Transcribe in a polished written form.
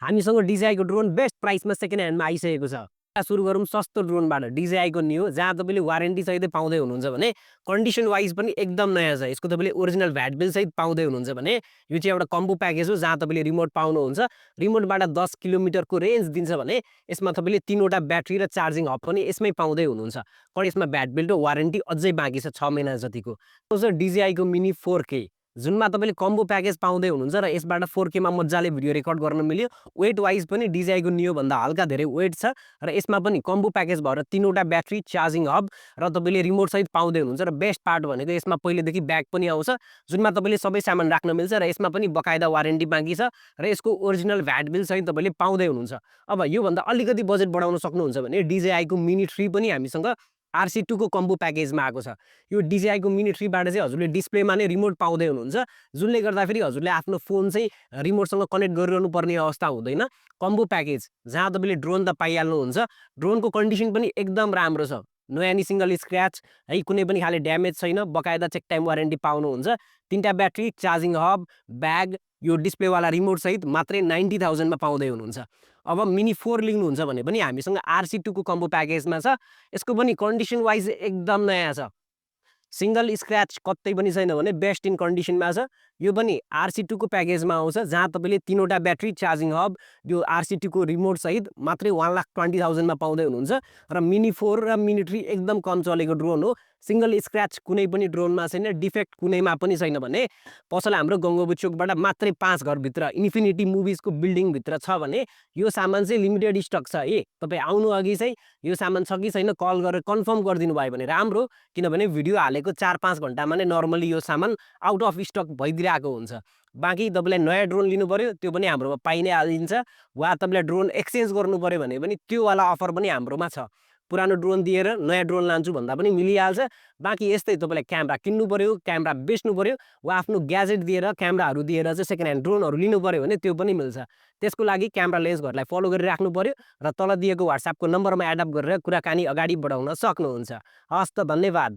हामीसँग DJI को drone best प्राइसमा सेकेन्ड ह्यान्डमा आइसकेको छ। सुरु गरौँ सस्तो ड्रोनबाट DJI को न्यू जहाँ तपाईँले वारेन्टी सहितै पाउँदै हुनुहुन्छ भने कन्डिसन वाइज पनि एकदम नयाँ छ। यसको तपाईँले ओरिजिनल भ्याट बिल सहित पाउँदै हुनुहुन्छ भने यो चाहिँ एउटा कम्बो प्याकेज हो जहाँ तपाईँले रिमोट पाउनुहुन्छ। रिमोटबाट 10 किलोमिटरको रेन्ज दिन्छ भने यसमा तपाईँले 3वटा ब्याट्री र चार्जिङ हब पनि यसमै पाउँदै हुनुहुन्छ। यसमा भ्याट बिल र वारेन्टी अझै बाँकी छ 6 महिना जतिको। DJI को मिनी 4K जुनमा तपाईँले कम्बो प्याकेज पाउँदै हुनुहुन्छ र यसबाट 4K मा मजाले भिडियो रेकर्ड गर्न मिल्यो। वेट वाइज पनि DJI को न्यू भन्दा हल्का धेरै वेट छ र यसमा पनि कम्बो प्याकेज भएर 3वटा ब्याट्री चार्जिङ हब र तपाईँले रिमोट सहित पाउँदै हुनुहुन्छ। र बेस्ट पार्ट भनेको यसमा पहिलेदेखि ब्याग पनि आउँछ जुनमा तपाईँले सबै सामान राख्न मिल्छ र यसमा पनि बकाइदा वारेन्टी बाँकी छ र यसको ओरिजिनल भ्याट बिल सहित तपाईँले पाउँदै हुनुहुन्छ। अब यो भन्दा अलिकति बजेट बढाउन सक्नुहुन्छ भने DJI को मिनी 3 पनि हामीसँग RC2 को कम्बो प्याकेजमा आएको छ। यो DJI को मिनी 3 बाट चाहिँ हजुरले डिस्प्लेमा नै रिमोट पाउँदै हुनुहुन्छ जुनले गर्दाखेरि हजुरले आफ्नो फोन चाहिँ रिमोटसँग कनेक्ट गरिरहनु पर्ने अवस्था हुँदैन। कम्बो प्याकेज जहाँ तपाईँले ड्रोन त पाइहाल्नुहुन्छ, ड्रोनको कन्डिसन पनि एकदम राम्रो छ। नयाँ नि सिंगल स्क्रैच है, कुनै पनि खाले ड्यामेज छैन, बकायदा चेक टाइम वारेन्टी पाउनुहुन्छ। 3टा ब्याट्री, चार्जिङ हब, ब्याग, यो डिस्प्लेवाला रिमोट सहित मात्रै 90,000 मा पाउँदै हुनुहुन्छ। अब मिनी 4 लिनुहुन्छ भने पनि हामीसँग RC2 को कम्बो प्याकेजमा छ। यसको पनि कन्डिसन वाइज एकदम नयाँ छ, सिंगल स्क्रैच कतै पनि छैन भने बेस्ट इन कन्डिसनमा छ। यो पनि RC2 को प्याकेजमा आउँछ जहाँ तपाईँले 3वटा ब्याट्री, चार्जिङ हब, यो RC2 को रिमोट सहित मात्रै 1,20,000 मा पाउँदै हुनुहुन्छ। र मिनी 4 र मिनी 3 एकदम कम चलेको ड्रोन हो। सिंगल स्क्रैच कुनै पनि ड्रोनमा छैन, डिफेक्ट कुनैमा पनि छैन भने पसल हाम्रो गङ्गोबु चोकबाट मात्रै 5 घरभित्र इन्फिनिटी मुभिजको बिल्डिङभित्र छ भने यो सामान चाहिँ लिमिटेड स्टक छ है। तपाईँ आउनु अघि चाहिँ यो सामान छ कि छैन कल गरेर कन्फर्म गरिदिनु भयो भने राम्रो, किनभने भिडियो हालेको 4-5 घन्टामा नै नर्मली यो सामान आउट अफ स्टक भइदिरहेको हुन्छ। बाँकी तपाईँलाई नयाँ ड्रोन लिनु पर्यो त्यो पनि हाम्रोमा पाइ नै हालिन्छ, वा तपाईँलाई ड्रोन एक्सचेन्ज गर्नु पर्यो भने पनि त्यो वाला अफर पनि हाम्रोमा छ। पुरानो ड्रोन दिएर नयाँ ड्रोन लान्छु भन्दा पनि मिलिहाल्छ। बाँकी यस्तै तपाईँलाई क्यामेरा किन्नु पर्यो, क्यामेरा बेच्नु पर्यो, वा आफ्नो ग्याजेट दिएर क्यामेराहरू दिएर चाहिँ सेकेन्ड ह्यान्ड ड्रोनहरू लिनु पर्यो भने त्यो पनि मिल्छ। त्यसको लागि क्यामेरा लेन्सहरूलाई फलो गरिराख्नु पर्यो र तल दिएको WhatsApp को नम्बरमा एडअप गरेर कुराकानी अगाडि बढाउन सक्नुहुन्छ। हस् त, धन्यवाद।